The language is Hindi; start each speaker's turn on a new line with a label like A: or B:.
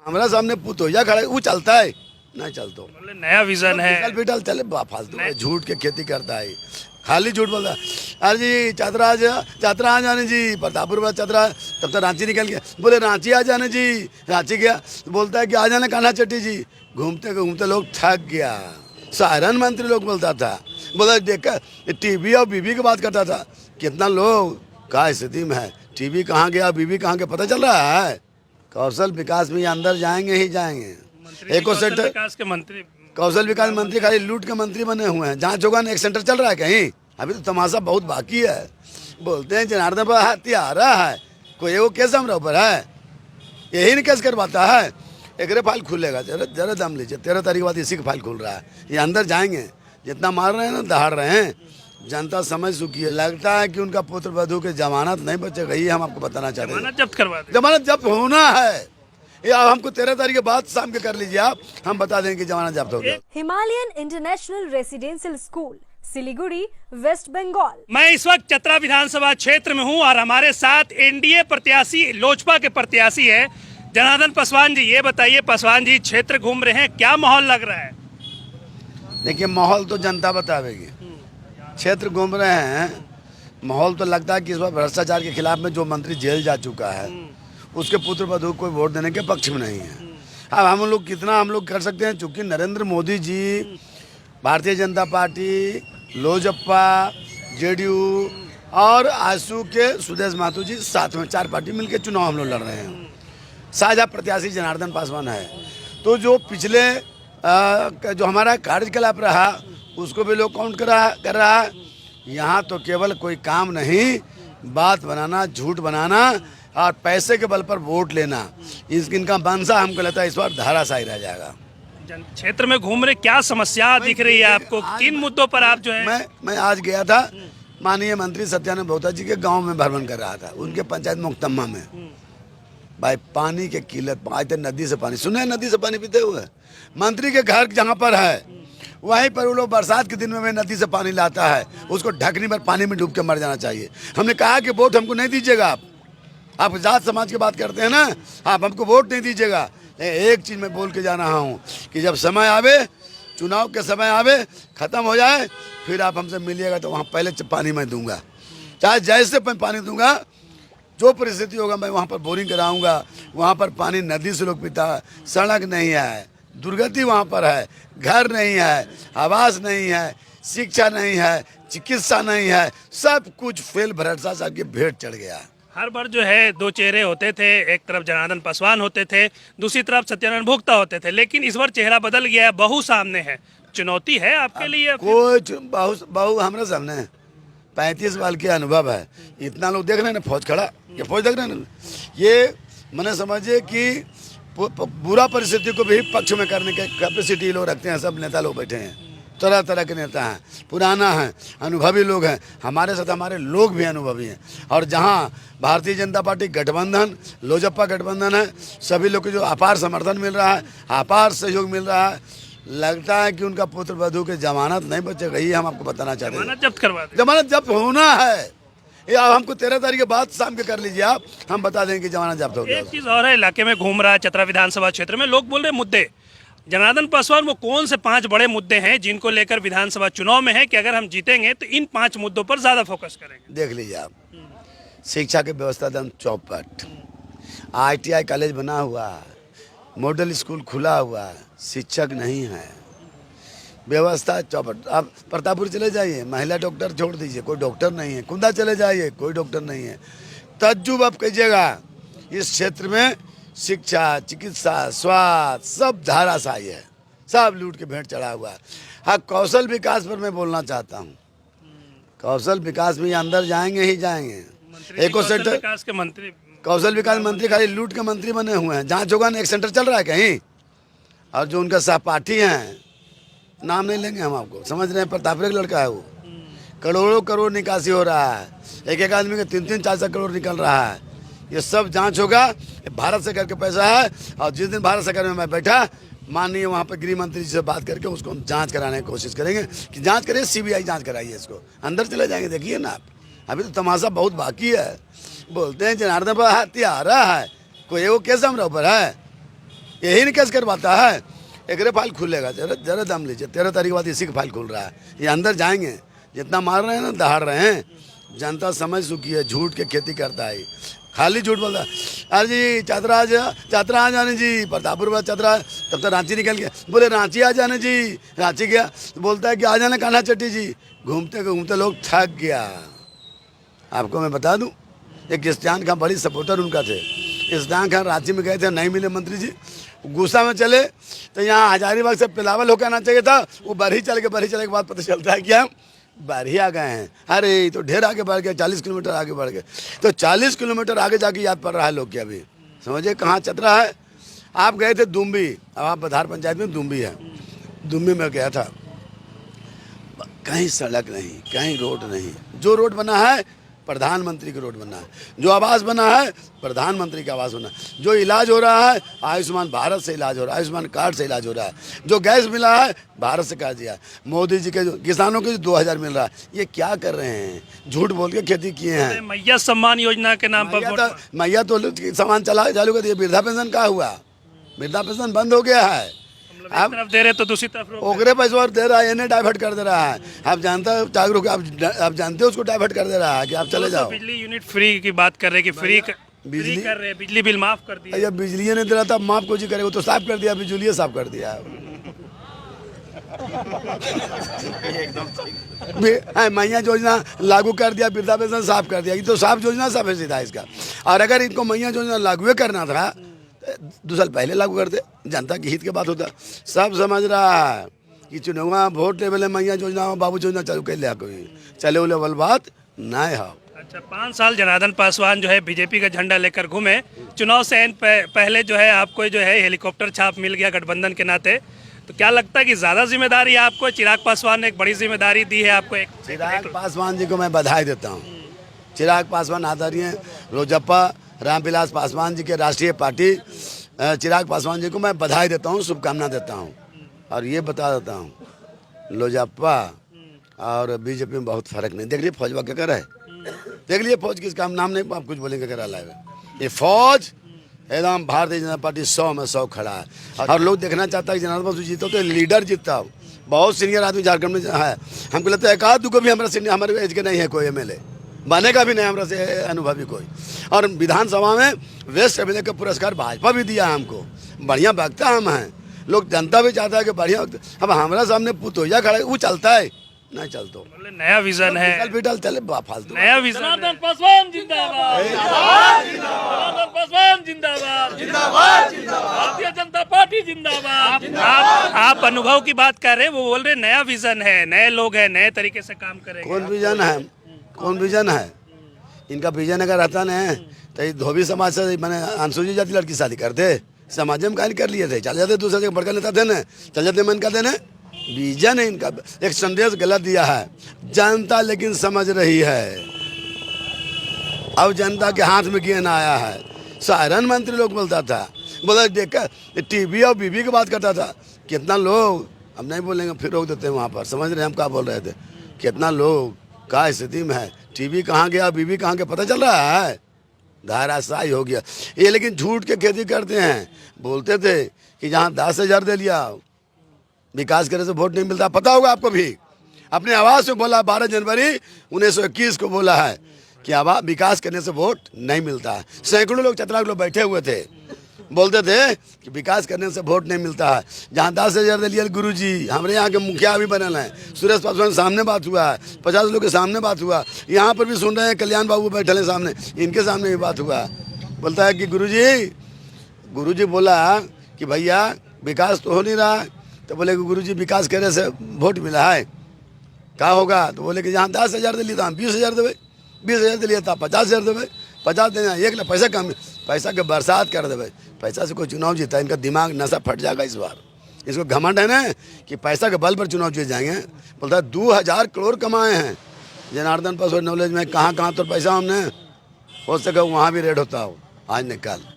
A: हमारा सामने पुतोया खड़ा है, वो चलता है नहीं चलता।
B: बोले नया विजन है।
A: फिटल चले फालतू है, झूठ के खेती करता है, खाली झूठ बोलता है। अरे जी चतरा आ जाने जी, प्रतापपुर में चतरा, तब तक रांची निकल गया, बोले रांची आ जाने जी, रांची गया बोलता है कि आ जाने कान्हा चट्टी जी। घूमते घूमते लोग थक गया। सारण मंत्री लोग बोलता था, बोला देखा टीवी और बीबी की बात करता था। कितना लोग का स्थिति में है, टीवी कहाँ गया बीबी कहाँ गया पता चल रहा है। कौशल विकास में ये अंदर जाएंगे ही जाएंगे। एको सेक्टर
B: विकास के मंत्री,
A: कौशल विकास मंत्री खाली लूट के मंत्री बने हुए हैं। जांच होगा एक सेंटर चल रहा है कहीं, अभी तो तमाशा बहुत बाकी है। बोलते हैं जनार्दन पर हत्यारा है, कोई वो केस हमारे ऊपर है, यही नहीं केस करवाता है। एक फाइल खुलेगा, जरा दम लीजिए, 13 तारीख के बाद इसी का फाइल खुल रहा है। ये अंदर जाएंगे, जितना मार रहे हैं ना दहाड़ रहे हैं, जनता समझ चुकी है। लगता है कि उनका पुत्र वधू के जमानत नहीं बचेगा, ये हम आपको बताना चाहते हैं।
B: जमानत जब्त करवा दें।
A: जमानत जब्त होना है, ये आप हमको 13 तारीख के बाद शाम के कर लीजिए आप, हम बता देंगे कि जमानत जब्त हो गया।
C: Himalayan international residential school, Siliguri, West Bengal.
B: मैं इस वक्त चतरा विधानसभा क्षेत्र में हूं और हमारे साथ एनडीए प्रत्याशी लोजपा के प्रत्याशी है जनार्दन पासवान जी। ये बताइए पासवान जी, क्षेत्र घूम रहे हैं, क्या माहौल लग रहा है?
A: देखिए माहौल तो जनता बतावेगी, क्षेत्र घूम रहे हैं, माहौल तो लगता है कि इस बार भ्रष्टाचार के खिलाफ में जो मंत्री जेल जा चुका है उसके पुत्र वधू कोई वोट देने के पक्ष में नहीं है। अब हम लोग कितना हम लोग कर सकते हैं, चूंकि नरेंद्र मोदी जी, भारतीय जनता पार्टी, लोजपा, जेडीयू और आजसू के सुदेश महतो जी, साथ में 4 पार्टी मिलकर चुनाव हम लोग लड़ रहे हैं। साझा प्रत्याशी जनार्दन पासवान है। तो जो पिछले जो हमारा कार्यकलाप रहा उसको भी लोग काउंट कर रहा है। यहाँ तो केवल कोई काम नहीं, बात बनाना, झूठ बनाना और पैसे के बल पर वोट लेना, इनका मंशा हमको लगता है इस बार धाराशाही रह जाएगा।
B: क्षेत्र में घूम रहे, क्या समस्या दिख रही है आपको? किन मुद्दों पर आप जो है?
A: मैं आज गया था, माननीय मंत्री सत्यानंद भोक्ता जी के गांव में भ्रमण कर रहा था, उनके पंचायत मुक्तम्मा में। भाई पानी के किल्लत, आज तक नदी से पानी सुने, नदी से पानी पीते हुए। मंत्री के घर जहाँ पर है वहीं पर वो लोग बरसात के दिन में नदी से पानी लाता है, उसको ढकनी पर पानी में डूब के मर जाना चाहिए। हमने कहा कि वोट हमको नहीं दीजिएगा, आप जात समाज की बात करते हैं ना, आप हमको वोट नहीं दीजिएगा। एक चीज़ मैं बोल के जा रहा हूँ कि जब समय आवे, चुनाव के समय आवे, ख़त्म हो जाए, फिर आप हमसे मिलिएगा तो वहाँ पहले पानी मैं दूंगा, चाहे जैसे मैं पानी दूंगा, जो परिस्थिति होगा मैं वहाँ पर बोरिंग कराऊंगा। वहाँ पर पानी नदी से लोग पीता है, सड़क नहीं है, दुर्गति वहाँ पर है, घर नहीं है, आवास नहीं है, शिक्षा नहीं है, चिकित्सा नहीं है, सब कुछ फेल भ्रष्टाचार की भेंट चढ़ गया।
B: हर बार जो है 2 चेहरे होते थे, एक तरफ जनार्दन पासवान होते थे, दूसरी तरफ सत्यानंद भोक्ता होते थे, लेकिन इस बार चेहरा बदल गया है, बहू सामने है। चुनौती है आपके लिए?
A: कोई बहू हमारे सामने है, 35 साल के अनुभव है। इतना लोग देख रहे हैं ना, फौज खड़ा, ये फौज देख रहे हैं ना, ये मैंने समझे कि बुरा परिस्थिति को भी पक्ष में करने के कैपेसिटी लोग रखते हैं। सब नेता लोग बैठे हैं, तरह तरह के नेता हैं, पुराना हैं, अनुभवी लोग हैं, हमारे साथ हमारे लोग भी अनुभवी हैं। और जहां भारतीय जनता पार्टी गठबंधन, लोजपा गठबंधन है, सभी लोग को जो अपार समर्थन मिल रहा है, अपार सहयोग मिल रहा है, लगता है कि उनका पुत्र वधू के जमानत नहीं बचेगा, ये हम आपको बताना चाहते हैं।
B: जमानत जब्त करवा दें।
A: जमानत जब्त होना है, ये आप हमको 13 तारीख के बाद शाम के कर लीजिए आप, हम बता देंगे कि जमानत जब्त हो गया।
B: एक चीज और है, इलाके में घूम रहा है चतरा विधानसभा क्षेत्र में, लोग बोल रहे मुद्दे, जनार्दन पासवान वो कौन से 5 बड़े मुद्दे हैं जिनको लेकर विधानसभा चुनाव में है कि अगर हम जीतेंगे तो इन 5 मुद्दों पर ज्यादा फोकस करेंगे?
A: देख लीजिए आप, शिक्षा की व्यवस्था एकदम चौपट, ITI कॉलेज बना हुआ, मॉडल स्कूल खुला हुआ, शिक्षक नहीं है, व्यवस्था चौपट। आप प्रतापपुर चले जाइए, महिला डॉक्टर छोड़ दीजिए, कोई डॉक्टर नहीं है। कुंदा चले जाइए, कोई डॉक्टर नहीं है। तज्जुब आप कीजिएगा, इस क्षेत्र में शिक्षा, चिकित्सा, स्वास्थ्य सब धाराशाही है, सब लूट के भेंट चढ़ा हुआ है। हाँ, कौशल विकास पर मैं बोलना चाहता हूँ, कौशल विकास में अंदर जाएंगे ही जाएंगे। एको सेक्टर
B: विकास के मंत्री,
A: कौशल विकास मंत्री खाली लूट के मंत्री बने हुए हैं। जांच होगा एक सेंटर चल रहा है कहीं, और जो उनका सहपाठी हैं, नाम नहीं लेंगे हम आपको, समझ रहे हैं, प्रतापपुर का लड़का है वो, करोड़ों करोड़ निकासी हो रहा है, एक आदमी का 3-3, 4-4 करोड़ निकल रहा है। ये सब जांच होगा, भारत सरकार का पैसा है। और जिस दिन भारत सरकार में मैं बैठा, माननीय वहाँ पर गृह मंत्री जी से बात करके उसको हम जांच कराने की कोशिश करेंगे कि जांच करिए, CBI जांच कराइए, इसको अंदर चले जाएंगे। देखिए ना आप, अभी तो तमाशा बहुत बाकी है। बोलते हैं जनार्दन पर हत्यारा है, कोई वो केस हमारे ऊपर है, यही नहीं कैसे करवाता है। एक फाइल खुलेगा, जरा जरा दम लीजिए, 13 तारीख के बाद इसी का फाइल खुल रहा है। ये अंदर जाएंगे, जितना मार रहे हैं ना, दहाड़ रहे हैं। जनता समझ चुकी है झूठ के खेती करता है, खाली झूठ बोलता है। अरे जी चतरा आ जाने जी, प्रतापपुर चतरा, तब तक रांची निकल गया, बोले रांची आ जाने जी, रांची गया तो बोलता है कि आ जाने कान्हा चट्टी जी। घूमते घूमते लोग थक गया। आपको मैं बता दूं, एक क्रिस्टियान खां बड़ी सपोर्टर उनका थे। क्रिस्टियान खां रांची में गए थे, नहीं मिले मंत्री जी, गुस्सा में चले तो यहाँ हजारीबाग से पिलावल होकर आना चाहिए था। वो बरही चले के बाद पता चलता है कि हम बरही आ गए हैं। अरे तो ढेर आगे बढ़ गए, 40 किलोमीटर आगे बढ़ गए। तो 40 किलोमीटर आगे जाके याद पड़ रहा है लोग की। अभी समझिए कहाँ चतरा है। आप गए थे दुम्बी, अब आप बधार पंचायत में दुम्बी है, दुम्बी में गया था, कहीं सड़क नहीं, कहीं रोड नहीं। जो रोड बना है प्रधानमंत्री का रोड बना है, जो आवास बना है प्रधानमंत्री का आवास बना है, जो इलाज हो रहा है आयुष्मान भारत से इलाज हो रहा है, आयुष्मान कार्ड से इलाज हो रहा है, जो गैस मिला है भारत से कर दिया, मोदी जी के जो किसानों के 2000 मिल रहा है। ये क्या कर रहे हैं, झूठ बोल के खेती किए हैं।
B: मैया सम्मान योजना के नाम पर
A: मैया तो सामान चालू कर दिया। वृद्धा पेंशन का हुआ, वृद्धा पेंशन बंद हो गया है।
B: आप तरफ दे रहे तो दूसरी तरफ
A: ओकरे पैसे और दे रहा है, इन्हें डाइवर्ट कर दे रहा है। आप जानता है जागरूक, आप जानते हो उसको डाइवर्ट कर दे रहा है कि आप चले जाओ।
B: बिजली यूनिट फ्री की बात कर रहे हैं कि फ्री
A: बिजली
B: कर रहे हैं, बिजली बिल माफ कर दिया।
A: ये बिजली ने दे रहा था, माफ को जी करे, वो तो साफ कर दिया, बिजली साफ कर दिया। मैया योजना लागू कर दिया, वृद्धा पेंशन साफ कर दिया। ये तो साफ योजना सब है सीधा इसका। और अगर इनको मैया योजना लागू करना था 2 साल पहले लागू कर दे, जनता के हित के बात होता। सब समझ रहा है कि चुनाव वोट लेवल मैया योजना बाबू योजना चालू कर लिया, कोई चले वो लेवल बात ना है।
B: अच्छा, 5 साल जनार्दन पासवान जो है बीजेपी का झंडा लेकर घूमे, चुनाव से पहले जो है आपको जो है हेलीकॉप्टर छाप मिल गया गठबंधन के नाते, तो क्या लगता है कि ज्यादा जिम्मेदारी आपको चिराग पासवान ने एक बड़ी जिम्मेदारी दी है आपको? एक
A: चिराग पासवान जी को मैं बधाई देता हूँ। चिराग पासवान आदरणीय रोजप्पा रामविलास पासवान जी के राष्ट्रीय पार्टी चिराग पासवान जी को मैं बधाई देता हूँ, शुभकामना देता हूँ। और ये बता देता हूँ, लोजप्पा और बीजेपी में बहुत फर्क नहीं। देख लीजिए फौजवा क्या कर रहा है, देख लीजिए फौज किस काम नाम नहीं, आप कुछ बोलेंगे क्या रहा है। ये फौज एकदम भारतीय जनता पार्टी 100 में 100 खड़ा है। और लोग देखना चाहता है कि जनार्दन पासवान जीतो तो लीडर जीतता हो। बहुत सीनियर आदमी झारखंड में है, हमको लगता है एक आध को भी हमारे एज के नहीं है कोई एमएलए, बनेगा भी नहीं हमारा से अनुभवी कोई। और विधानसभा में वेस्ट एमएलए का पुरस्कार भाजपा भी दिया है हमको। बढ़िया वक्ता हम हैं, लोग जनता भी चाहता है कि बढ़िया वक्त। अब हमारा सामने पुतोया खड़ा है, वो चलता है नहीं चलता।
B: नया विजन है,
A: बिटल चले फालतू
B: नया विजन।
D: जनार्दन पासवान जिंदाबाद, जनार्दन पासवान जिंदाबाद, भारतीय जनता पार्टी जिंदाबाद।
B: आप अनुभव की बात कर रहे हैं, वो बोल रहे नया विजन है, नए लोग हैं, नए तरीके से काम करेंगे।
A: कौन विजन है, कौन विजन है? इनका विजन अगर रहता न तो ये धोबी समाज से मैंने अनुसूचित जाति लड़की शादी करते, समाज में कार्य कर लिए थे, चल जाते दूसरे जगह बड़का नेता थे न, चल जाते मन करते न। विजन है इनका, एक संदेश गलत दिया है। जनता लेकिन समझ रही है, अब जनता के हाथ में गेंद आया है। साधारण मंत्री लोग बोलता था, बोला देखा टीवी और बीबी की बात करता था। कितना लोग, अब नहीं बोलेंगे फिर रोक देते हैं वहाँ पर, समझ रहे हम क्या बोल रहे थे। कितना लोग का स्थिति में है, टीवी कहाँ गया बीबी कहाँ गया पता चल रहा है, धाराशाही हो गया ये। लेकिन झूठ के खेती करते हैं। बोलते थे कि जहाँ 10,000 दे लिया विकास करने से वोट नहीं मिलता, पता होगा आपको भी। अपने आवाज़ में बोला 12 जनवरी 1921 को बोला है कि आवाज विकास करने से वोट नहीं मिलता है। सैकड़ों लोग चतरा के लोग बैठे हुए थे, बोलते थे कि विकास करने से वोट नहीं मिलता है। जहाँ 10,000 दे लिया गुरुजी, हमारे यहाँ के मुखिया भी बनल हैं, सुरेश पासवान के सामने बात हुआ है, 50 लोग के सामने बात हुआ, यहाँ पर भी सुन रहे हैं कल्याण बाबू बैठे हैं सामने, इनके सामने भी बात हुआ। बोलता है कि गुरुजी बोला कि भैया विकास तो हो नहीं रहा, तो बोले कि गुरुजी विकास करने से वोट मिला है, क्या होगा? तो बोले कि जहाँ 10,000 दे लिया था हम 20,000 देवे, 20,000 दे लिया था 50,000 देवे, 50 देना 1 लाख, पैसा कम, पैसा के बरसात कर देवे। पैसा से कोई चुनाव जीता, इनका दिमाग नशा फट जाएगा इस बार। इसको घमंड है ना कि पैसा के बल पर चुनाव जीत जाएंगे। बोलता है 2,000 करोड़ कमाए हैं जनार्दन पासवान नॉलेज में, कहाँ तो पैसा हमने हो सके वहाँ भी रेड होता हो, आज निकाल।